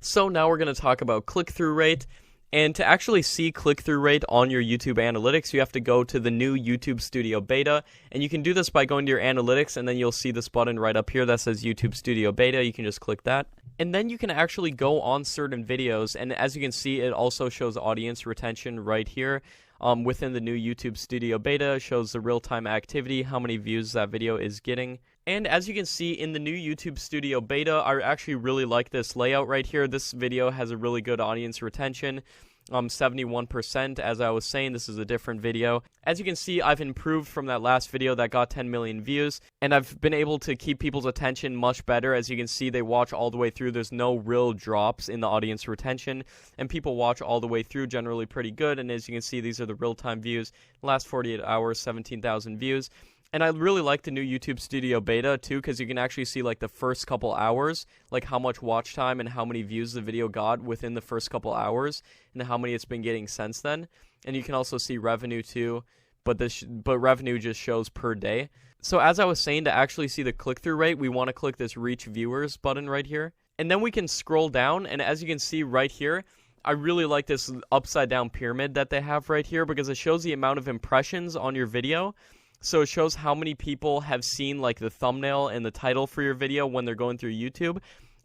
So now we're going to talk about click-through rate. And to actually see click-through rate on your YouTube analytics, you have to go to the new YouTube Studio Beta. And you can do this by going to your analytics, and then you'll see this button right up here that says YouTube Studio Beta. You can just click that. And then you can actually go on certain videos. And as you can see, it also shows audience retention right here. Within the new YouTube Studio Beta, shows the real-time activity, how many views that video is getting. And as you can see in the new YouTube Studio Beta, I actually really like this layout right here. This video has a really good audience retention, 71%. As I was saying, this is a different video. As you can see, I've improved from that last video that got 10 million views, and I've been able to keep people's attention much better. As you can see, they watch all the way through. There's no real drops in the audience retention, and people watch all the way through generally pretty good. And as you can see, these are the real-time views. Last 48 hours, 17,000 views. And I really like the new YouTube Studio Beta too, because you can actually see like the first couple hours, like how much watch time and how many views the video got within the first couple hours, and how many it's been getting since then. And you can also see revenue too, but revenue just shows per day. So as I was saying, to actually see the click-through rate, we want to click this Reach Viewers button right here, and then we can scroll down. And as you can see right here, I really like this upside down pyramid that they have right here, because it shows the amount of impressions on your video. So it shows how many people have seen like the thumbnail and the title for your video when they're going through YouTube.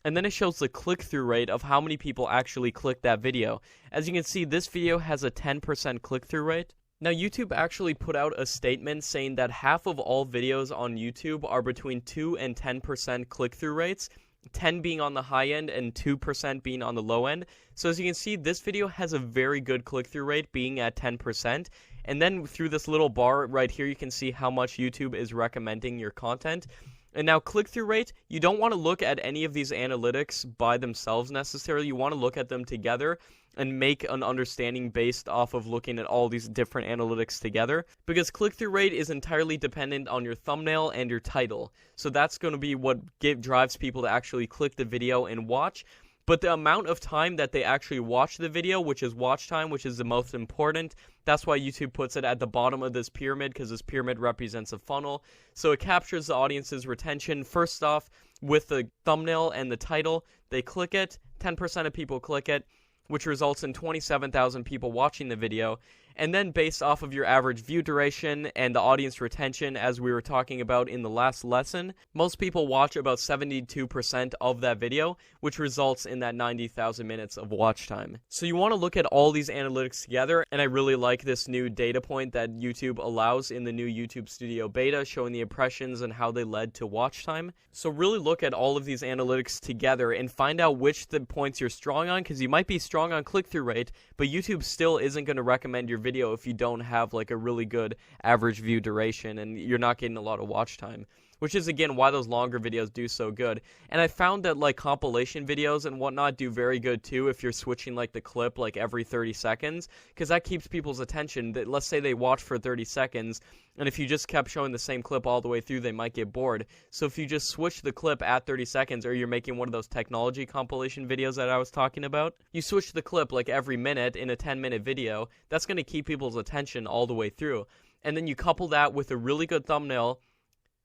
And then it shows the click-through rate of how many people actually click that video. As you can see, this video has a 10% click-through rate. Now, YouTube actually put out a statement saying that half of all videos on YouTube are between 2 and 10% click-through rates, 10 being on the high end and 2% being on the low end. So as you can see, this video has a very good click-through rate, being at 10%. And then through this little bar right here, you can see how much YouTube is recommending your content. And now click-through rate, you don't want to look at any of these analytics by themselves necessarily. You want to look at them together and make an understanding based off of looking at all these different analytics together, because click-through rate is entirely dependent on your thumbnail and your title. So that's going to be what drives people to actually click the video and watch. But the amount of time that they actually watch the video, which is watch time, which is the most important, that's why YouTube puts it at the bottom of this pyramid, because this pyramid represents a funnel. So it captures the audience's retention first off with the thumbnail and the title. They click it, 10% of people click it, which results in 27,000 people watching the video. And then based off of your average view duration and the audience retention, as we were talking about in the last lesson, most people watch about 72% of that video, which results in that 90,000 minutes of watch time. So you want to look at all these analytics together, and I really like this new data point that YouTube allows in the new YouTube Studio Beta, showing the impressions and how they led to watch time. So really look at all of these analytics together and find out which the points you're strong on, because you might be strong on click-through rate, but YouTube still isn't going to recommend your video if you don't have like a really good average view duration and you're not getting a lot of watch time, which is again why those longer videos do so good. And I found that like compilation videos and whatnot do very good too if you're switching like the clip like every 30 seconds, because that keeps people's attention. That, let's say they watch for 30 seconds, and if you just kept showing the same clip all the way through, they might get bored. So if you just switch the clip at 30 seconds, or you're making one of those technology compilation videos that I was talking about, you switch the clip like every minute in a 10-minute video, that's going to keep people's attention all the way through. And then you couple that with a really good thumbnail,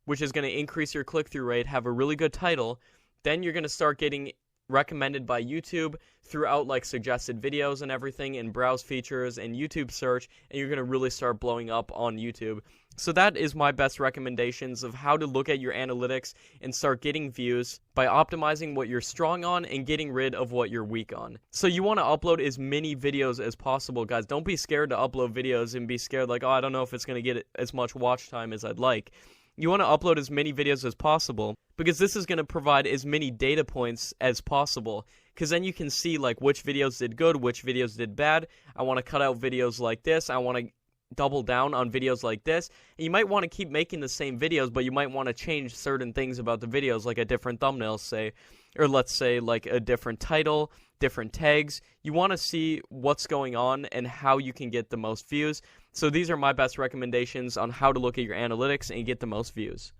which is going to increase your click-through rate, have a really good title, then you're going to start getting recommended by YouTube throughout like suggested videos and everything, in browse features and YouTube search, and you're going to really start blowing up on YouTube. So that is my best recommendations of how to look at your analytics and start getting views by optimizing what you're strong on and getting rid of what you're weak on. So you want to upload as many videos as possible, guys. Don't be scared to upload videos and be scared like, oh, I don't know if it's going to get as much watch time as I'd like. You want to upload as many videos as possible, because this is going to provide as many data points as possible, because then you can see like which videos did good, which videos did bad. I want to cut out videos like this. I want to double down on videos like this. And you might want to keep making the same videos, but you might want to change certain things about the videos, like a different thumbnail, say, or let's say like a different title, different tags. You want to see what's going on and how you can get the most views. So these are my best recommendations on how to look at your analytics and get the most views.